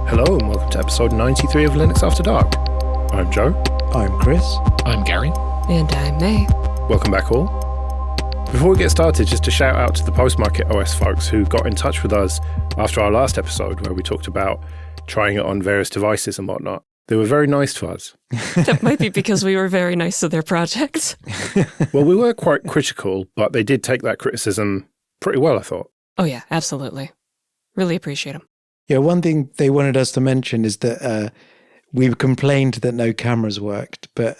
Hello and welcome to episode 93 of Linux After Dark. I'm Joe. I'm Chris. I'm Gary. And I'm May. Welcome back all. Before we get started, just a shout out to the Post-Market OS folks who got in touch with us after our last episode where we talked about trying it on various devices and whatnot. They were very nice to us. That might be because we were very nice to their projects. Well, we were quite critical, but they did take that criticism pretty well, I thought. Oh yeah, absolutely. Really appreciate them. Yeah, one thing they wanted us to mention is that we complained that no cameras worked, but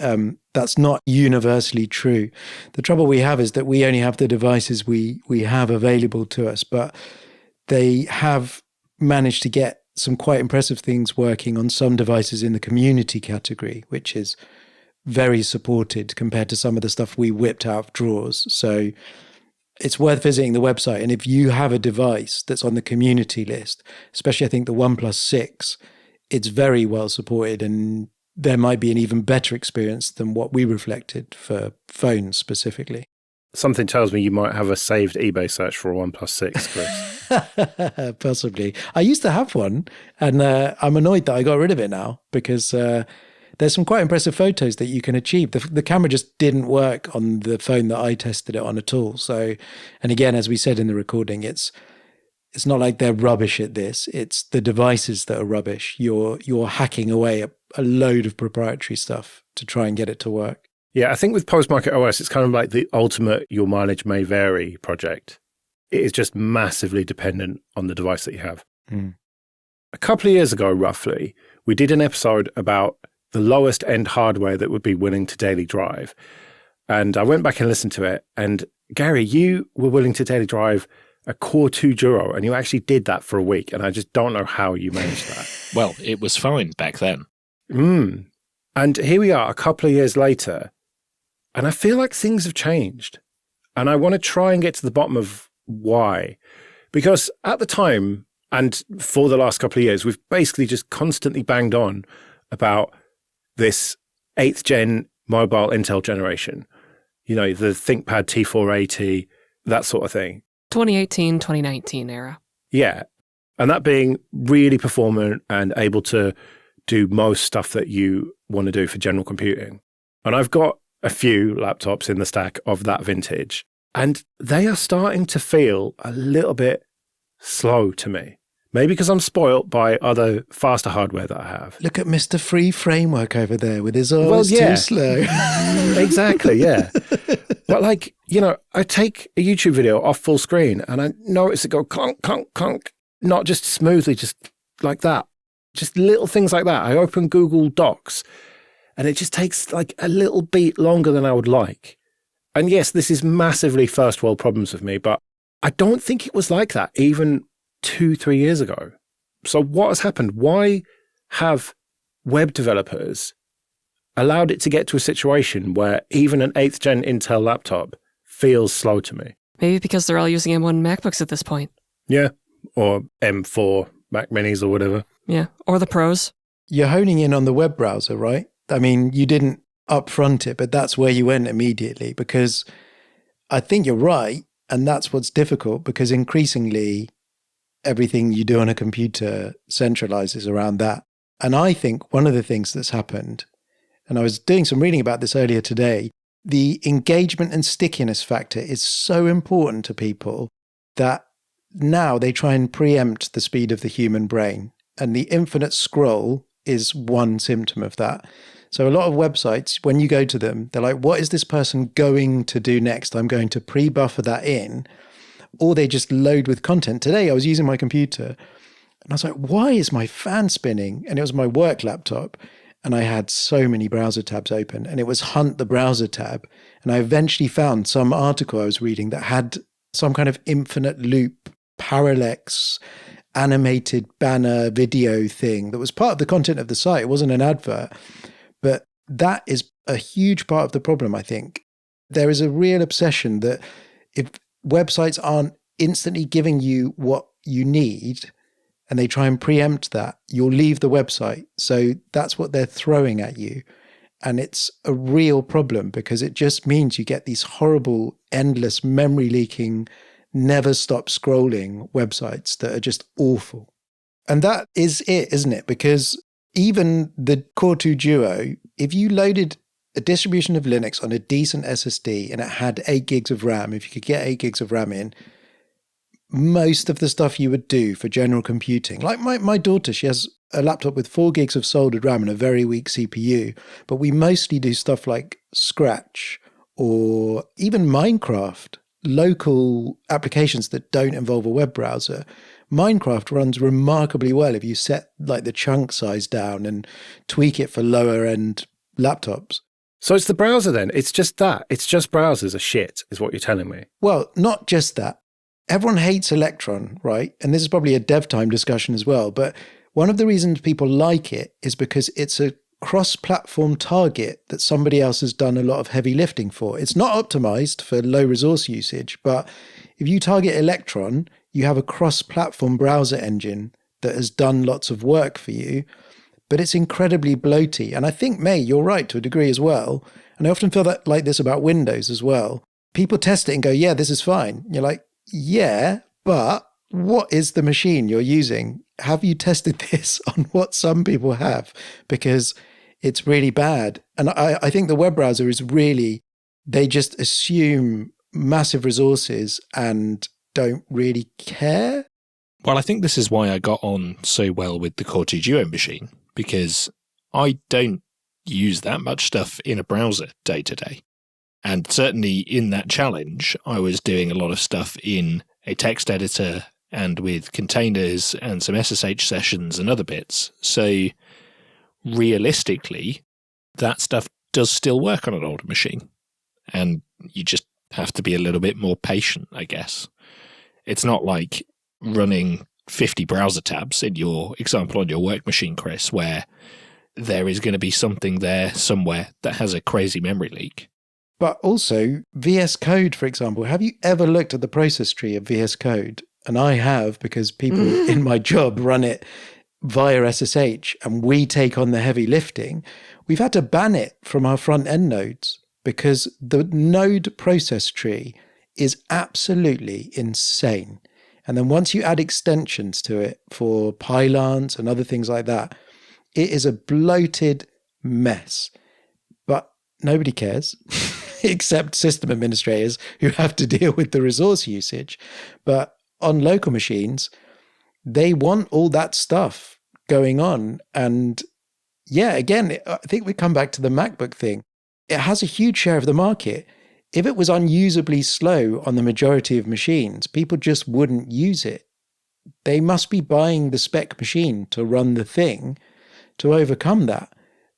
that's not universally true. The trouble we have is that we only have the devices we have available to us, but they have managed to get some quite impressive things working on some devices in the community category, which is very supported compared to some of the stuff we whipped out of drawers. So it's worth visiting the website. And if you have a device that's on the community list, especially I think the OnePlus 6, it's very well supported and there might be an even better experience than what we reflected for phones specifically. Something tells me you might have a saved eBay search for a OnePlus 6, Chris. Possibly. I used to have one and I'm annoyed that I got rid of it now because there's some quite impressive photos that you can achieve. The camera just didn't work on the phone that I tested it on at all. So, and again, as we said in the recording, it's not like they're rubbish at this. It's the devices that are rubbish. You're hacking away a load of proprietary stuff to try and get it to work. Yeah, I think with Post-Market OS, it's kind of like the ultimate your mileage may vary project. It is just massively dependent on the device that you have. Mm. A couple of years ago, roughly, we did an episode about the lowest end hardware that would be willing to daily drive. And I went back and listened to it. And Gary, you were willing to daily drive a Core 2 Duo, and you actually did that for a week. And I just don't know how you managed that. Well, it was fine back then. And here we are a couple of years later, and I feel like things have changed. And I want to try and get to the bottom of why. Because at the time, and for the last couple of years, we've basically just constantly banged on about this 8th gen mobile Intel generation, you know, the ThinkPad T480, that sort of thing. 2018, 2019 era. Yeah. And that being really performant and able to do most stuff that you want to do for general computing. And I've got a few laptops in the stack of that vintage, and they are starting to feel a little bit slow to me. Maybe because I'm spoilt by other faster hardware that I have. Look at Mr. Free Framework over there with his too slow. Exactly, yeah. But like, you know, I take a YouTube video off full screen and I notice it go clunk, clunk, clunk, not just smoothly, just like that. Just little things like that. I open Google Docs and it just takes like a little beat longer than I would like. And yes, this is massively first world problems with me, but I don't think it was like that even 2-3 years ago. So what has happened? Why have web developers allowed it to get to a situation where even an 8th gen Intel laptop feels slow to me? Maybe because they're all using M1 MacBooks at this point. Yeah. Or M4 Mac Minis or whatever. Yeah. Or the Pros. You're honing in on the web browser, right? I mean, you didn't upfront it, but that's where you went immediately because I think you're right. And that's what's difficult because increasingly everything you do on a computer centralizes around that. And I think one of the things that's happened, and I was doing some reading about this earlier today, the engagement and stickiness factor is so important to people that now they try and preempt the speed of the human brain. And the infinite scroll is one symptom of that. So a lot of websites, when you go to them, they're like, what is this person going to do next? I'm going to pre-buffer that in. Or they just load with content. Today, I was using my computer and I was like, why is my fan spinning? And it was my work laptop. And I had so many browser tabs open and it was Hunt the browser tab. And I eventually found some article I was reading that had some kind of infinite loop, parallax, animated banner video thing that was part of the content of the site. It wasn't an advert. But that is a huge part of the problem, I think. There is a real obsession that if websites aren't instantly giving you what you need and they try and preempt that, you'll leave the website. So that's what they're throwing at you. And it's a real problem because it just means you get these horrible, endless, memory leaking, never stop scrolling websites that are just awful. And that is it, isn't it? Because even the Core 2 Duo, if you loaded a distribution of Linux on a decent SSD and it had 8 gigs of RAM, if you could get 8 gigs of RAM in, most of the stuff you would do for general computing, like my daughter, she has a laptop with 4 gigs of soldered RAM and a very weak CPU, but we mostly do stuff like Scratch or even Minecraft, local applications that don't involve a web browser. Minecraft runs remarkably well if you set like the chunk size down and tweak it for lower end laptops. So it's the browser then. It's just that. It's just browsers are shit, is what you're telling me. Well, not just that. Everyone hates Electron, right? And this is probably a dev time discussion as well. But one of the reasons people like it is because it's a cross-platform target that somebody else has done a lot of heavy lifting for. It's not optimized for low resource usage, but if you target Electron, you have a cross-platform browser engine that has done lots of work for you, but it's incredibly bloaty. And I think, May, you're right to a degree as well. And I often feel that like this about Windows as well. People test it and go, yeah, this is fine. You're like, yeah, but what is the machine you're using? Have you tested this on what some people have? Because it's really bad. And I think the web browser is really, they just assume massive resources and don't really care. Well, I think this is why I got on so well with the Core 2 Duo machine, because I don't use that much stuff in a browser day to day. And certainly in that challenge, I was doing a lot of stuff in a text editor and with containers and some SSH sessions and other bits. So realistically, that stuff does still work on an older machine. And you just have to be a little bit more patient, I guess. It's not like running 50 browser tabs in your example on your work machine, Chris, where there is going to be something there somewhere that has a crazy memory leak. But also, VS Code, for example, have you ever looked at the process tree of VS Code? And I have, because people in my job run it via SSH and we take on the heavy lifting. We've had to ban it from our front end nodes because the node process tree is absolutely insane. And then once you add extensions to it for pylons and other things like that, it is a bloated mess. But nobody cares. Except system administrators who have to deal with the resource usage. But on local machines, they want all that stuff going on. And yeah, again, I think we come back to the MacBook thing. It has a huge share of the market. If it was unusably slow on the majority of machines, people just wouldn't use it. They must be buying the spec machine to run the thing to overcome that.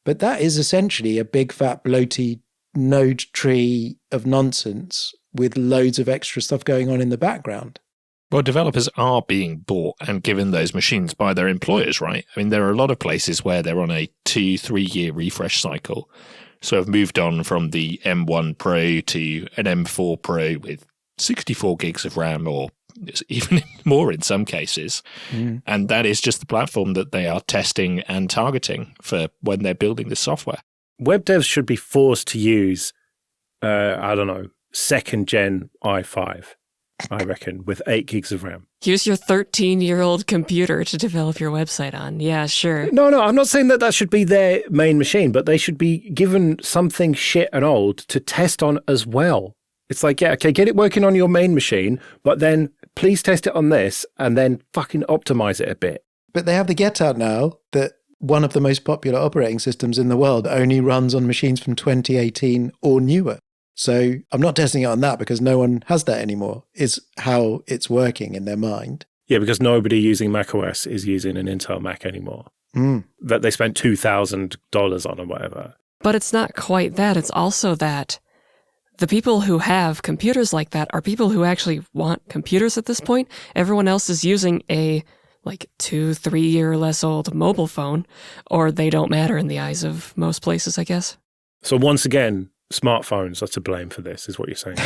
But that is essentially a big fat bloated node tree of nonsense with loads of extra stuff going on in the background. Well, developers are being bought and given those machines by their employers, right? I mean, there are a lot of places where they're on a 2-3 year refresh cycle. So I've moved on from the M1 Pro to an M4 Pro with 64 gigs of RAM, or even more in some cases. And that is just the platform that they are testing and targeting for when they're building the software. Web devs should be forced to use, I don't know, second gen i5, I reckon, with 8 gigs of RAM. Use your 13-year-old computer to develop your website on. Yeah, sure. No, I'm not saying that should be their main machine, but they should be given something shit and old to test on as well. It's like, yeah, okay, get it working on your main machine, but then please test it on this and then fucking optimize it a bit. But they have the get out now that one of the most popular operating systems in the world only runs on machines from 2018 or newer. So I'm not testing it on that because no one has that anymore, is how it's working in their mind. Yeah, because nobody using macOS is using an Intel Mac anymore. That they spent $2,000 on or whatever. But it's not quite that. It's also that the people who have computers like that are people who actually want computers at this point. Everyone else is using a 2-3 year or less old mobile phone, or they don't matter in the eyes of most places, I guess. So once again, smartphones are to blame for this, is what you're saying.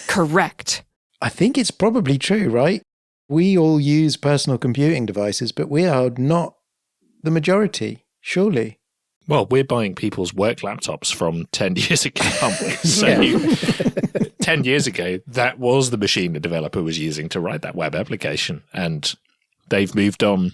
Correct. I think it's probably true, right? We all use personal computing devices, but we are not the majority, surely. Well, we're buying people's work laptops from 10 years ago, aren't we? So 10 years ago, that was the machine the developer was using to write that web application. And they've moved on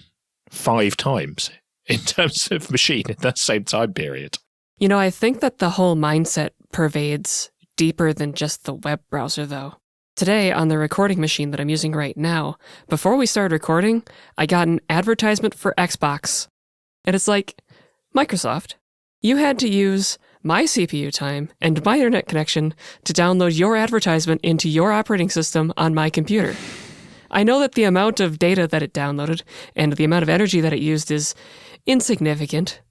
5 times in terms of machine in that same time period. You know, I think that the whole mindset pervades deeper than just the web browser, though. Today, on the recording machine that I'm using right now, before we started recording, I got an advertisement for Xbox. And it's like, Microsoft, you had to use my CPU time and my internet connection to download your advertisement into your operating system on my computer. I know that the amount of data that it downloaded and the amount of energy that it used is insignificant,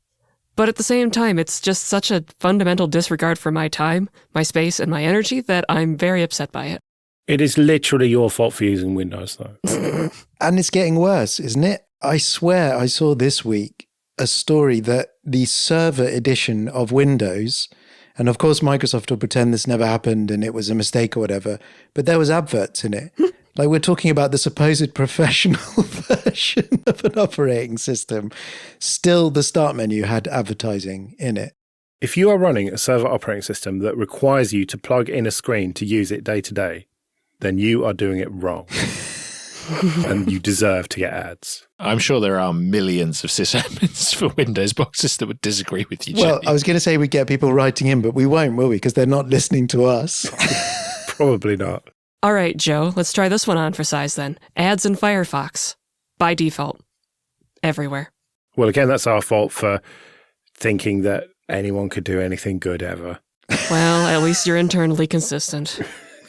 but at the same time, it's just such a fundamental disregard for my time, my space, and my energy that I'm very upset by it. It is literally your fault for using Windows, though. And it's getting worse, isn't it? I swear I saw this week a story that the server edition of Windows, and of course Microsoft will pretend this never happened and it was a mistake or whatever, but there was adverts in it. Like, we're talking about the supposed professional version of an operating system. Still, the start menu had advertising in it. If you are running a server operating system that requires you to plug in a screen to use it day to day, then you are doing it wrong. And you deserve to get ads. I'm sure there are millions of sysadmins for Windows boxes that would disagree with you, Well, Jenny. I was going to say we'd get people writing in, but we won't, will we? Because they're not listening to us. Probably not. All right, Joe, let's try this one on for size then. Ads in Firefox. By default. Everywhere. Well, again, that's our fault for thinking that anyone could do anything good ever. Well, at least you're internally consistent.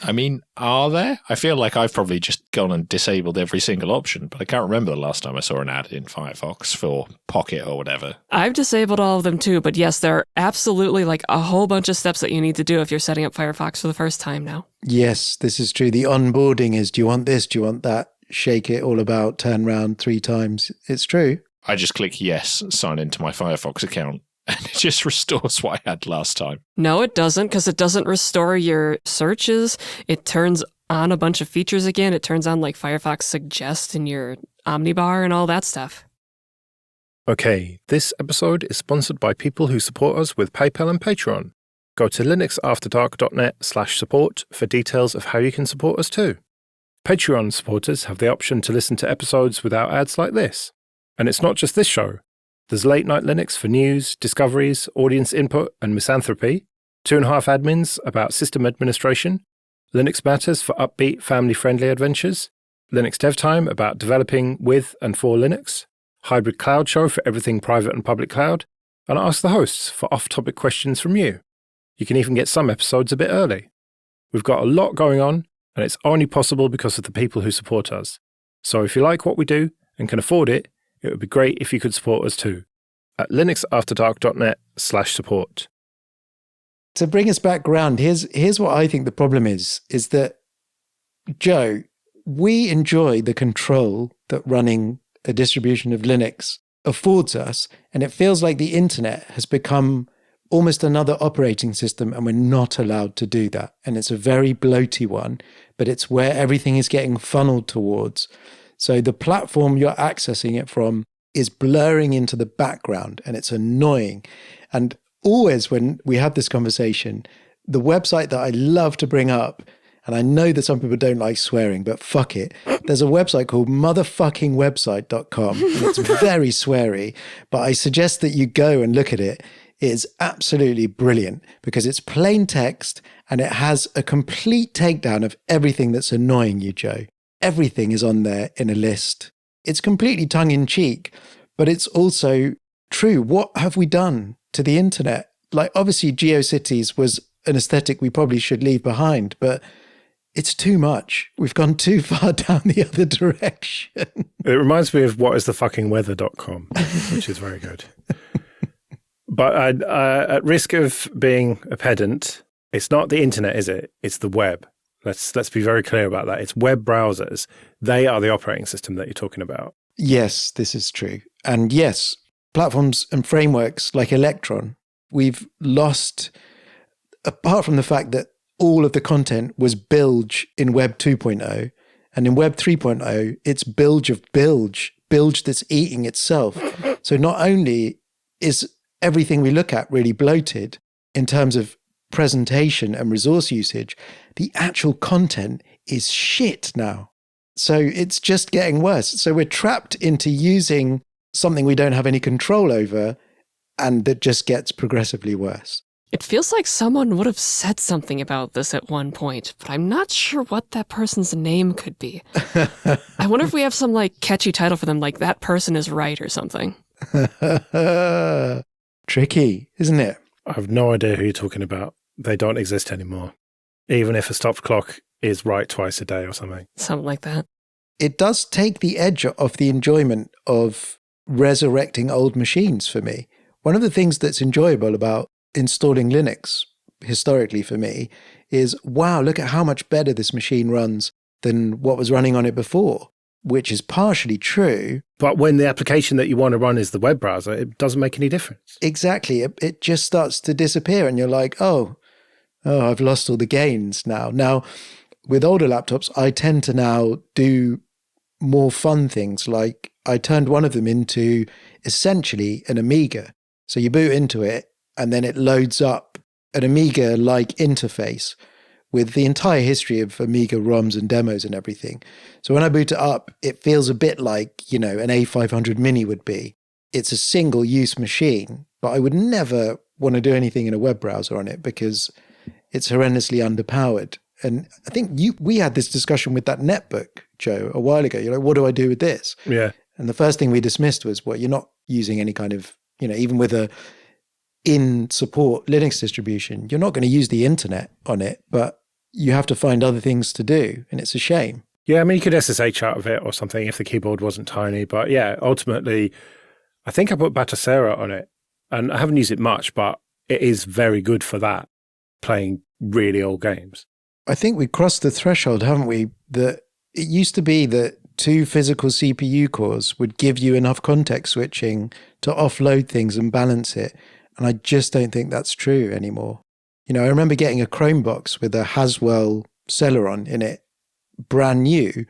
I mean, are there? I feel like I've probably just gone and disabled every single option, but I can't remember the last time I saw an ad in Firefox for Pocket or whatever. I've disabled all of them too, but yes, there are absolutely like a whole bunch of steps that you need to do if you're setting up Firefox for the first time now. Yes, this is true. The onboarding is, do you want this? Do you want that? Shake it all about, turn round 3 times. It's true. I just click yes, sign into my Firefox account, and it just restores what I had last time. No, it doesn't, because it doesn't restore your searches. It turns on a bunch of features again. It turns on like Firefox Suggest in your Omnibar and all that stuff. Okay, this episode is sponsored by people who support us with PayPal and Patreon. Go to linuxafterdark.net/support for details of how you can support us too. Patreon supporters have the option to listen to episodes without ads like this. And it's not just this show. There's Late Night Linux for news, discoveries, audience input, and misanthropy, 2.5 admins about system administration, Linux Matters for upbeat, family-friendly adventures, Linux Dev Time about developing with and for Linux, Hybrid Cloud Show for everything private and public cloud, and Ask the Hosts for off-topic questions from you. You can even get some episodes a bit early. We've got a lot going on, and it's only possible because of the people who support us. So if you like what we do and can afford it, it would be great if you could support us too at linuxafterdark.net/support. To bring us back round, here's what I think the problem is that, Joe, we enjoy the control that running a distribution of Linux affords us, and it feels like the internet has become almost another operating system, and we're not allowed to do that. And it's a very bloaty one, but it's where everything is getting funneled towards. So the platform you're accessing it from is blurring into the background, and it's annoying. And always when we have this conversation, the website that I love to bring up, and I know that some people don't like swearing, but fuck it. There's a website called motherfuckingwebsite.com, and it's very sweary, but I suggest that you go and look at it. It is absolutely brilliant because it's plain text and it has a complete takedown of everything that's annoying you, Joe. Everything is on there in a list. It's completely tongue-in-cheek, but it's also true. What have we done to the internet? Like, obviously, GeoCities was an aesthetic we probably should leave behind, but it's too much. We've gone too far down the other direction. It reminds me of whatisthefuckingweather.com, which is very good. But at risk of being a pedant, it's not the internet, is it? It's the web. Let's be very clear about that. It's web browsers. They are the operating system that you're talking about. Yes, this is true. And yes, platforms and frameworks like Electron, we've lost, apart from the fact that all of the content was bilge in Web 2.0, and in Web 3.0, it's bilge of bilge that's eating itself. So not only is everything we look at really bloated in terms of presentation and resource usage, the actual content is shit now. So it's just getting worse. So we're trapped into using something we don't have any control over and that just gets progressively worse. It feels like someone would have said something about this at one point, but I'm not sure what that person's name could be. I wonder if we have some like catchy title for them, like That Person Is Right or something. Tricky, isn't it? I have no idea who you're talking about. They don't exist anymore. Even if a stop clock is right twice a day or something. Something like that. It does take the edge off the enjoyment of resurrecting old machines for me. One of the things that's enjoyable about installing Linux, historically for me, is, wow, look at how much better this machine runs than what was running on it before, which is partially true. But when the application that you want to run is the web browser, it doesn't make any difference. Exactly. It just starts to disappear and you're like, oh, I've lost all the gains now. Now, with older laptops, I tend to now do more fun things. Like I turned one of them into essentially an Amiga. So you boot into it and then it loads up an Amiga-like interface with the entire history of Amiga ROMs and demos and everything. So when I boot it up, it feels a bit like, an A500 Mini would be. It's a single-use machine, but I would never want to do anything in a web browser on it because it's horrendously underpowered. And I think we had this discussion with that netbook, Joe, a while ago. You're like, what do I do with this? Yeah. And the first thing we dismissed was, well, you're not using any kind of, even with a in-support Linux distribution, you're not going to use the internet on it, but you have to find other things to do. And it's a shame. Yeah, I mean, you could SSH out of it or something if the keyboard wasn't tiny. But yeah, ultimately, I think I put Batocera on it. And I haven't used it much, but it is very good for that, playing really old games. I think we crossed the threshold, haven't we? That it used to be that 2 physical CPU cores would give you enough context switching to offload things and balance it. And I just don't think that's true anymore. I remember getting a Chromebox with a Haswell Celeron in it, brand new.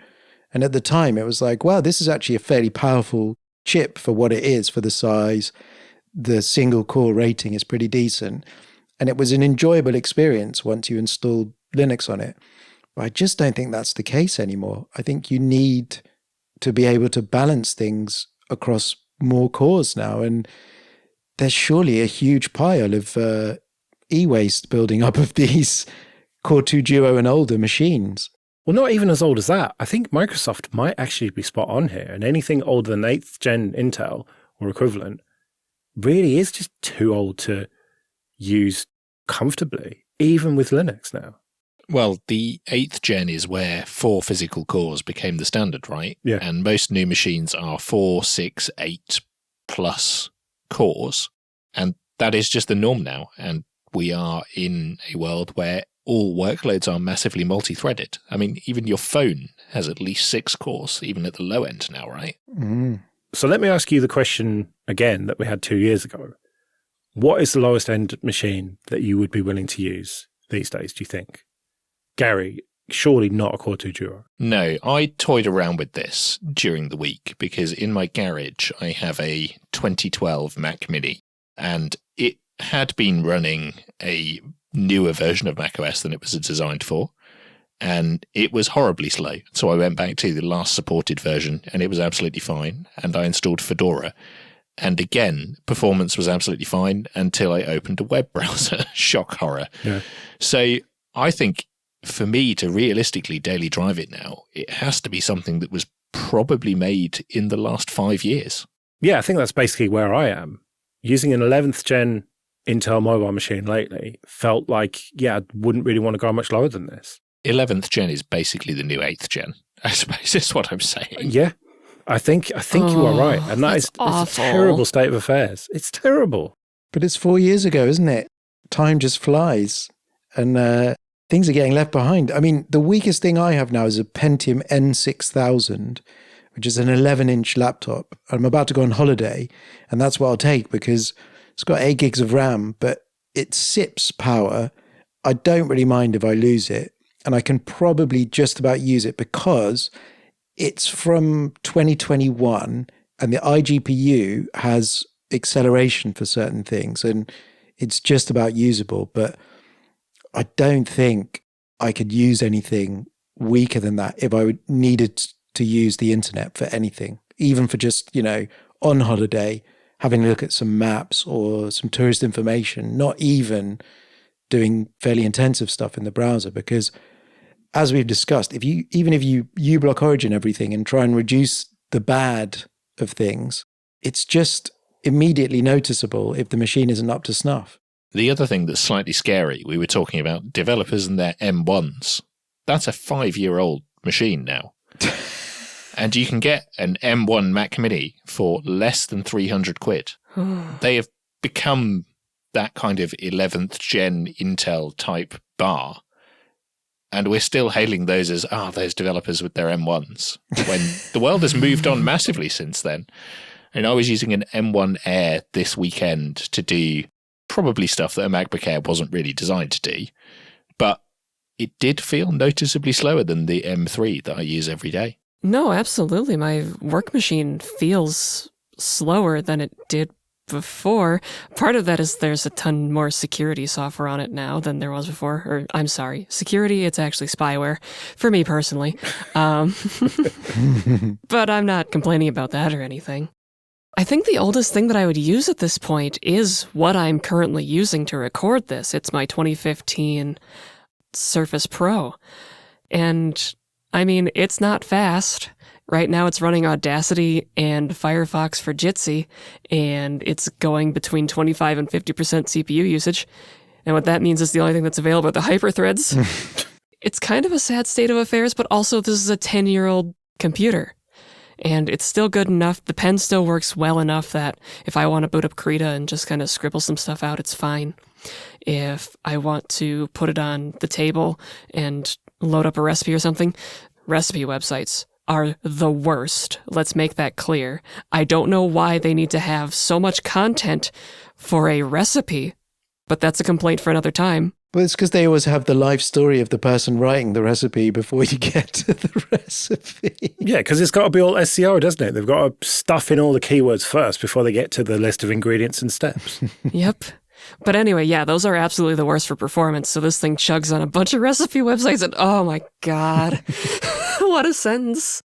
And at the time it was like, wow, this is actually a fairly powerful chip for what it is, for the size. The single core rating is pretty decent. And it was an enjoyable experience once you installed Linux on it. But I just don't think that's the case anymore. I think you need to be able to balance things across more cores now. And there's surely a huge pile of e-waste building up of these Core 2 Duo and older machines. Well, not even as old as that. I think Microsoft might actually be spot on here. And anything older than 8th gen Intel or equivalent really is just too old to use comfortably, even with Linux now. Well, the 8th gen is where 4 physical cores became the standard, right? Yeah. And most new machines are 4, 6, 8 plus cores. And that is just the norm now. And we are in a world where all workloads are massively multi-threaded. I mean, even your phone has at least 6 cores, even at the low end now, right? Mm. So let me ask you the question again that we had 2 years ago. What is the lowest end machine that you would be willing to use these days, do you think? Gary, surely not a Core 2 Duo. No, I toyed around with this during the week because in my garage I have a 2012 Mac Mini and it had been running a newer version of macOS than it was designed for. And it was horribly slow. So I went back to the last supported version and it was absolutely fine. And I installed Fedora. And again, performance was absolutely fine until I opened a web browser. Shock horror. Yeah. So I think for me to realistically daily drive it now, it has to be something that was probably made in the last 5 years. Yeah, I think that's basically where I am. Using an 11th gen Intel mobile machine lately felt like, I wouldn't really want to go much lower than this. 11th gen is basically the new 8th gen, I suppose is what I'm saying. Yeah, I think you are right. And that is a terrible state of affairs. It's terrible. But it's 4 years ago, isn't it? Time just flies. And things are getting left behind. I mean, the weakest thing I have now is a Pentium N6000, which is an 11-inch laptop. I'm about to go on holiday, and that's what I'll take because it's got 8 gigs of RAM, but it sips power. I don't really mind if I lose it, and I can probably just about use it because it's from 2021, and the iGPU has acceleration for certain things, and it's just about usable, but I don't think I could use anything weaker than that if I needed to use the internet for anything, even for just, on holiday, having a look at some maps or some tourist information, not even doing fairly intensive stuff in the browser. Because as we've discussed, if you uBlock origin everything and try and reduce the bad of things, it's just immediately noticeable if the machine isn't up to snuff. The other thing that's slightly scary, we were talking about developers and their M1s. That's a 5-year-old machine now. And you can get an M1 Mac Mini for less than 300 quid. They have become that kind of 11th gen Intel type bar. And we're still hailing those as, those developers with their M1s, when the world has moved on massively since then. And I was using an M1 Air this weekend to do probably stuff that a MacBook Air wasn't really designed to do. But it did feel noticeably slower than the M3 that I use every day. No, absolutely. My work machine feels slower than it did before. Part of that is there's a ton more security software on it now than there was before. Or I'm sorry, security, it's actually spyware for me personally. But I'm not complaining about that or anything. I think the oldest thing that I would use at this point is what I'm currently using to record this. It's my 2015 Surface Pro. And I mean, it's not fast. Right now it's running Audacity and Firefox for Jitsi, and it's going between 25 and 50% CPU usage. And what that means is the only thing that's available are the hyperthreads. It's kind of a sad state of affairs, but also this is a 10-year-old computer. And it's still good enough. The pen still works well enough that if I want to boot up Krita and just kind of scribble some stuff out, it's fine. If I want to put it on the table and load up a recipe or something, recipe websites are the worst. Let's make that clear. I don't know why they need to have so much content for a recipe, but that's a complaint for another time. Well, it's because they always have the life story of the person writing the recipe before you get to the recipe. Yeah, because it's got to be all SEO, doesn't it? They've got to stuff in all the keywords first before they get to the list of ingredients and steps. Yep. But anyway, yeah, those are absolutely the worst for performance. So this thing chugs on a bunch of recipe websites and oh my God, what a sentence.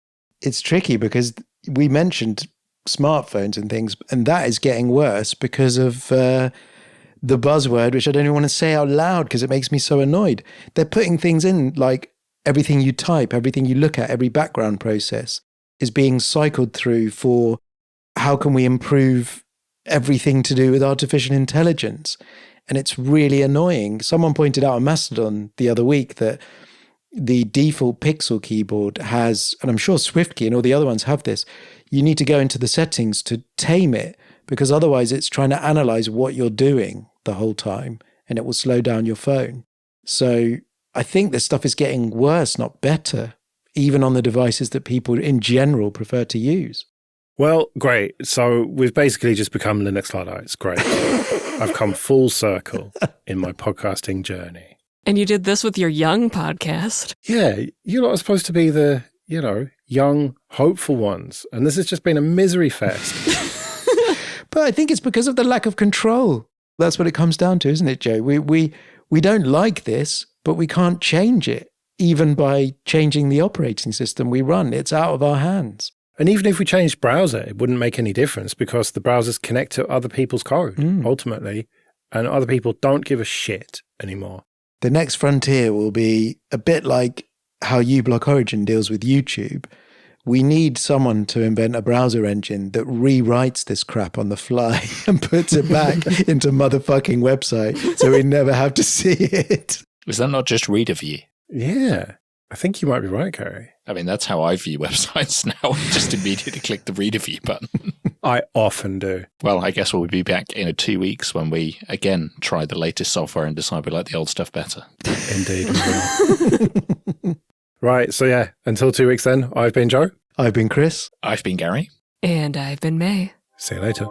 It's tricky because we mentioned smartphones and things, and that is getting worse because of the buzzword, which I don't even want to say out loud because it makes me so annoyed. They're putting things in like everything you type, everything you look at, every background process is being cycled through for how can we improve everything to do with artificial intelligence. And it's really annoying. Someone pointed out on Mastodon the other week that the default Pixel keyboard has, and I'm sure SwiftKey and all the other ones have this, you need to go into the settings to tame it because otherwise it's trying to analyze what you're doing the whole time and it will slow down your phone. So I think this stuff is getting worse, not better, even on the devices that people in general prefer to use. Well, great. So we've basically just become Linux Luddites. Great. I've come full circle in my podcasting journey. And you did this with your young podcast. Yeah, you're not supposed to be the, young, hopeful ones. And this has just been a misery fest. But I think it's because of the lack of control. That's what it comes down to, isn't it, Joe? We don't like this, but we can't change it, even by changing the operating system we run. It's out of our hands. And even if we changed browser, it wouldn't make any difference because the browsers connect to other people's code, ultimately, and other people don't give a shit anymore. The next frontier will be a bit like how uBlock Origin deals with YouTube. We need someone to invent a browser engine that rewrites this crap on the fly and puts it back into motherfucking website so we never have to see it. Is that not just reader view? Yeah, I think you might be right, Gary. I mean, that's how I view websites now. I just immediately click the reader view button. I often do. Well, I guess we'll be back in 2 weeks when we, again, try the latest software and decide we like the old stuff better. Indeed. Right, so yeah, until 2 weeks then, I've been Joe. I've been Chris. I've been Gary. And I've been May. See you later.